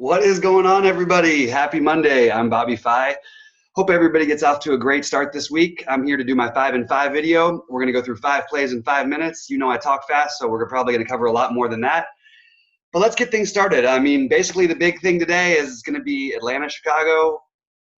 What is going on, everybody? Happy Monday. I'm BobbyFi. Hope everybody gets off to a great start this week. I'm here to do my 5 and 5 video. We're going to go through 5 plays in 5 minutes. You know I talk fast, so we're probably going to cover a lot more than that. But let's get things started. I mean, basically the big thing today is going to be Atlanta, Chicago,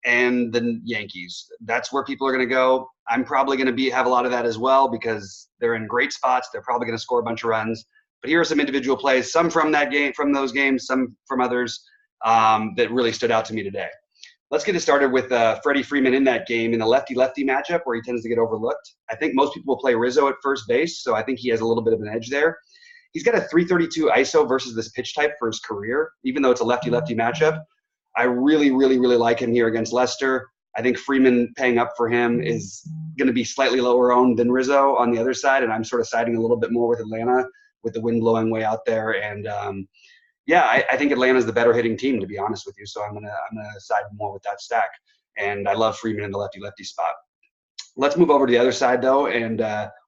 and the Yankees. That's where people are going to go. I'm probably going to have a lot of that as well because they're in great spots. They're probably going to score a bunch of runs. But here are some individual plays, some from that game, from those games, some from others that really stood out to me today. Let's get it started with Freddie Freeman in that game in a lefty-lefty matchup where he tends to get overlooked. I think most people will play Rizzo at first base, so I think he has a little bit of an edge there. He's got a 332 ISO versus this pitch type for his career, even though it's a lefty-lefty matchup. I really like him here against Leicester. I think Freeman paying up for him is going to be slightly lower owned than Rizzo on the other side, and I'm sort of siding a little bit more with Atlanta with the wind blowing way out there. And I think Atlanta's the better hitting team, to be honest with you. So I'm gonna side more with that stack. And I love Freeman in the lefty-lefty spot. Let's move over to the other side, though. And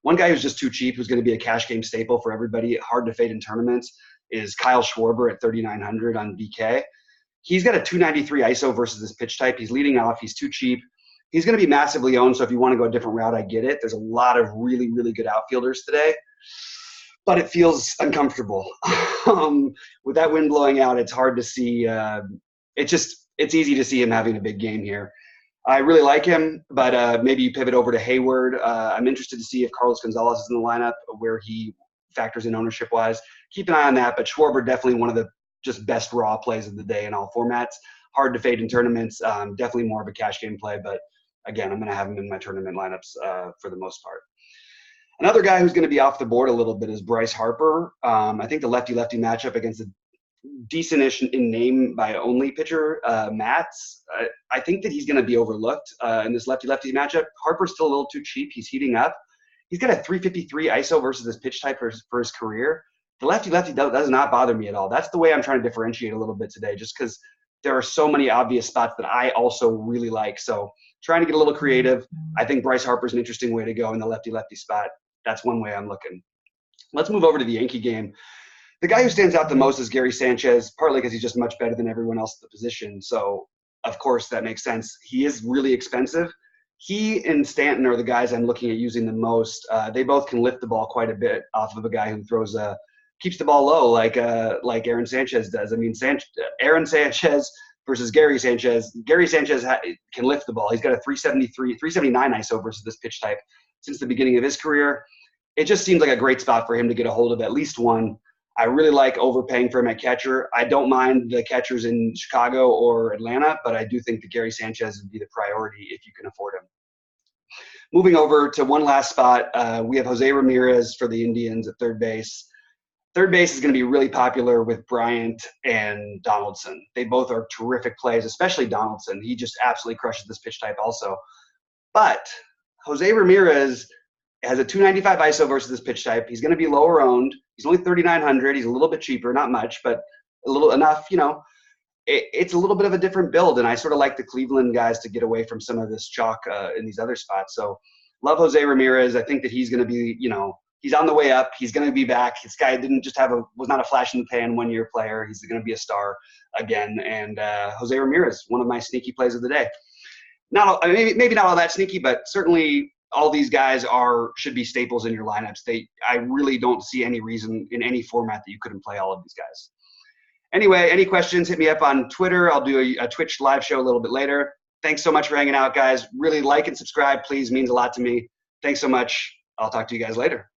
one guy who's just too cheap, who's going to be a cash game staple for everybody, hard to fade in tournaments, is Kyle Schwarber at 3,900 on BK. He's got a 293 ISO versus this pitch type. He's leading off. He's too cheap. He's going to be massively owned, so if you want to go a different route, I get it. There's a lot of really good outfielders today, but it feels uncomfortable. With that wind blowing out, it's hard to see. It's easy to see him having a big game here. I really like him, but maybe you pivot over to Hayward. I'm interested to see if Carlos Gonzalez is in the lineup, where he factors in ownership-wise. Keep an eye on that, but Schwarber definitely one of the just best raw plays of the day in all formats. Hard to fade in tournaments. Definitely more of a cash game play, but again, I'm going to have him in my tournament lineups for the most part. Another guy who's going to be off the board a little bit is Bryce Harper. I think the lefty-lefty matchup against a decent-ish in name by only pitcher, Mats. I think that he's going to be overlooked in this lefty-lefty matchup. Harper's still a little too cheap. He's heating up. He's got a 353 ISO versus this pitch type for his career. The lefty-lefty does not bother me at all. That's the way I'm trying to differentiate a little bit today, just because there are so many obvious spots that I also really like. So trying to get a little creative. I think Bryce Harper's an interesting way to go in the lefty-lefty spot. That's one way I'm looking. Let's move over to the Yankee game. The guy who stands out the most is Gary Sanchez, partly because he's just much better than everyone else at the position. So, of course, that makes sense. He is really expensive. He and Stanton are the guys I'm looking at using the most. They both can lift the ball quite a bit off of a guy who keeps the ball low like Aaron Sanchez does. I mean, Aaron Sanchez versus Gary Sanchez. Gary Sanchez can lift the ball. He's got a 379 ISO versus this pitch type since the beginning of his career. It just seems like a great spot for him to get a hold of at least one. I really like overpaying for him at catcher. I don't mind the catchers in Chicago or Atlanta, but I do think that Gary Sanchez would be the priority if you can afford him. Moving over to one last spot, we have Jose Ramirez for the Indians at third base. Third base is going to be really popular with Bryant and Donaldson. They both are terrific plays, especially Donaldson. He just absolutely crushes this pitch type also. But Jose Ramirez has a 295 ISO versus this pitch type. He's going to be lower owned. He's only 3,900. He's a little bit cheaper, not much, but a little enough, it's a little bit of a different build, and I sort of like the Cleveland guys to get away from some of this chalk in these other spots. So love Jose Ramirez. I think that he's going to be, he's on the way up. He's going to be back. This guy was not a flash in the pan one-year player. He's going to be a star again. And Jose Ramirez, one of my sneaky plays of the day. Maybe not all that sneaky, but certainly all these guys should be staples in your lineups. I really don't see any reason in any format that you couldn't play all of these guys. Anyway, any questions, hit me up on Twitter. I'll do a Twitch live show a little bit later. Thanks so much for hanging out, guys. Really like and subscribe, please. Means a lot to me. Thanks so much. I'll talk to you guys later.